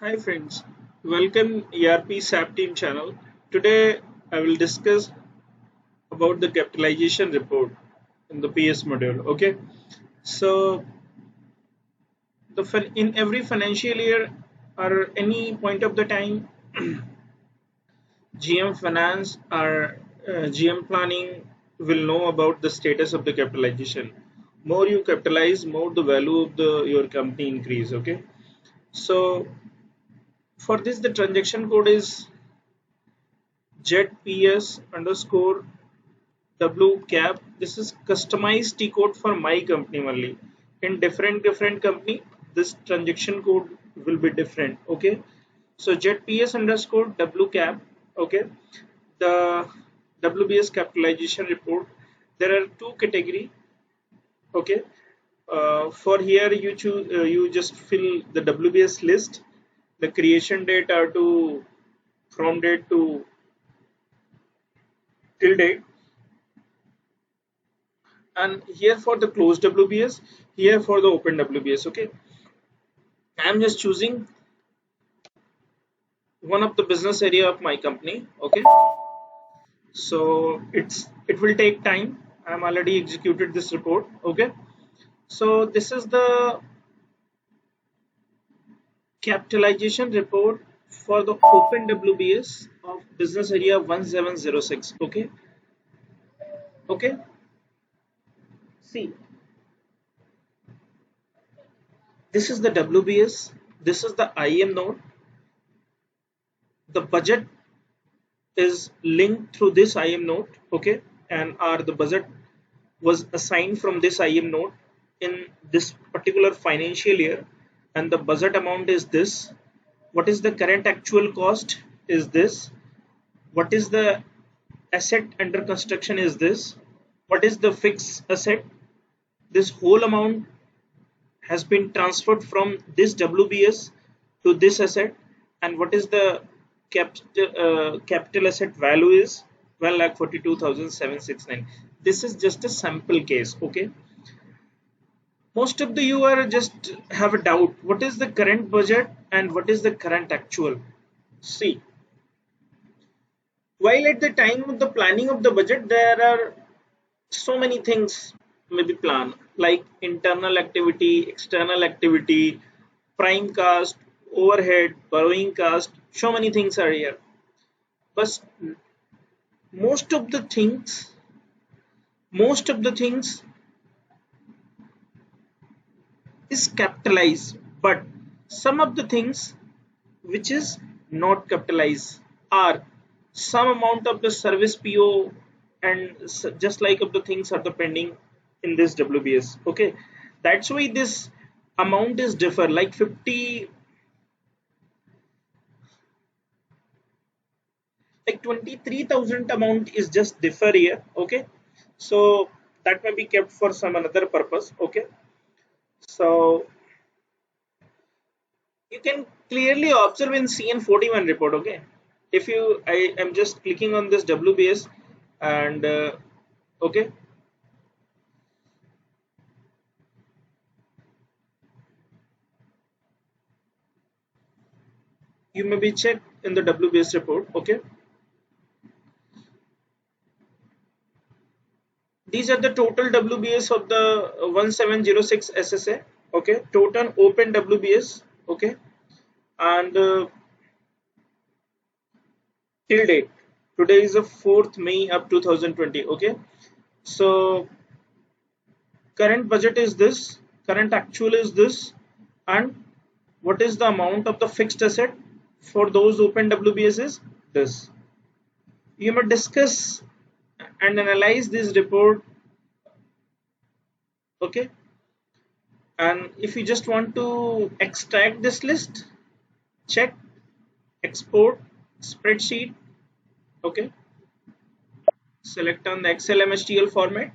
Hi friends, welcome ERP SAP team channel. Today I will discuss about the capitalization report in the PS module. Okay, so in every financial year or any point of the time, GM Finance or GM Planning will know about the status of the capitalization. More you capitalize, more the value of the your company increase. Okay, so for this the transaction code is JetPS underscore W cap. This is customized T code for my company only. In different company, this transaction code will be different. Okay. So JetPS underscore W cap. Okay. The WBS capitalization report. There are two category. Okay. For here you choose you just fill the WBS list. The creation date are to from date to till date, and here for the closed WBS, here for the open WBS. Okay, I'm just choosing one of the business area of my company. Okay, so it will take time. I'm already executed this report. Okay, so this is the capitalization report for the open WBS of business area 1706. Okay, okay, see, this is the WBS, this is the IM node. The budget is linked through this IM node, okay, and the budget was assigned from this IM node in this particular financial year, and the budget amount is this. What is the current actual cost is this. What is the asset under construction is this. What is the fixed asset? This whole amount has been transferred from this WBS to this asset, and what is the capital asset value is 1,42,769. This is just a sample case. Okay, most of the you are just have a doubt what is the current budget and what is the current actual. See, while at the time of the planning of the budget there are so many things may be planned, like internal activity, external activity, prime cost, overhead, borrowing cost. So many things are here, but most of the things most of the things is capitalized, but some of the things which is not capitalized are some amount of the service PO, and just like of the things are the pending in this WBS. Okay, that's why this amount is differ, like 50, like 23,000 amount is just differ here. Okay, so that may be kept for some another purpose. Okay, so you can clearly observe in CN41 report. Okay, if I am just clicking on this WBS, and okay, you may be checked in the WBS report. Okay, these are the total WBS of the 1706 SSA. Okay, total open WBS. Okay, and till date, today is the 4th May of 2020. Okay, so current budget is this, current actual is this, and what is the amount of the fixed asset for those open WBS is this. You may discuss and analyze this report. Okay, and if you just want to extract this list, check export spreadsheet. Okay, select on the Excel MSTL format.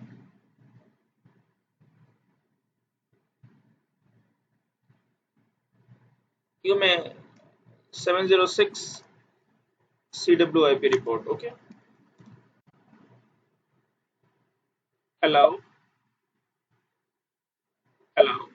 You may 706 CWIP report. Okay, allow, allow.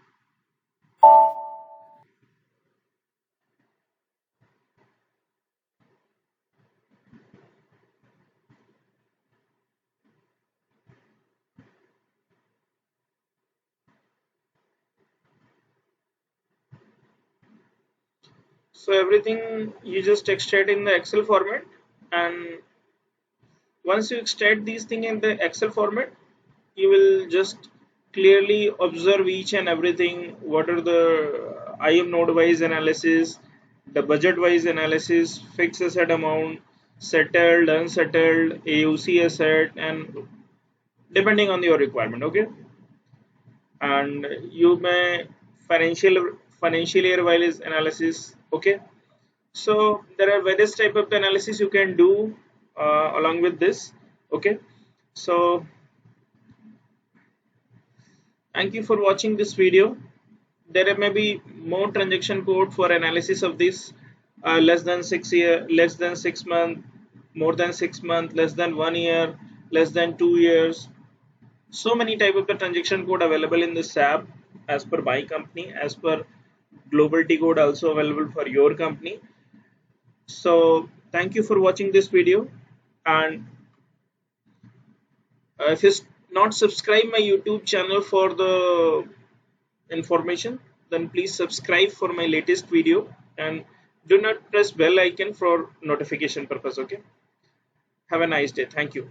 So everything you just extract in the Excel format, and once you extract these things in the Excel format, you will just clearly observe each and everything. What are the IM node wise analysis, the budget wise analysis, fixed asset amount, settled, unsettled, AUC asset, and depending on your requirement. Okay, and you may financial financial year wise analysis. Okay, so there are various type of the analysis you can do along with this. Okay, so thank you for watching this video. There may be more transaction code for analysis of this, less than 6 year, less than 6 month, more than 6 month, less than 1 year, less than 2 years. So many type of the transaction code available in this app as per my company, as per global T code also available for your company. So thank you for watching this video, and if you not subscribe my YouTube channel for the information, then please subscribe for my latest video, and do not press bell icon for notification purpose. Okay, have a nice day. Thank you.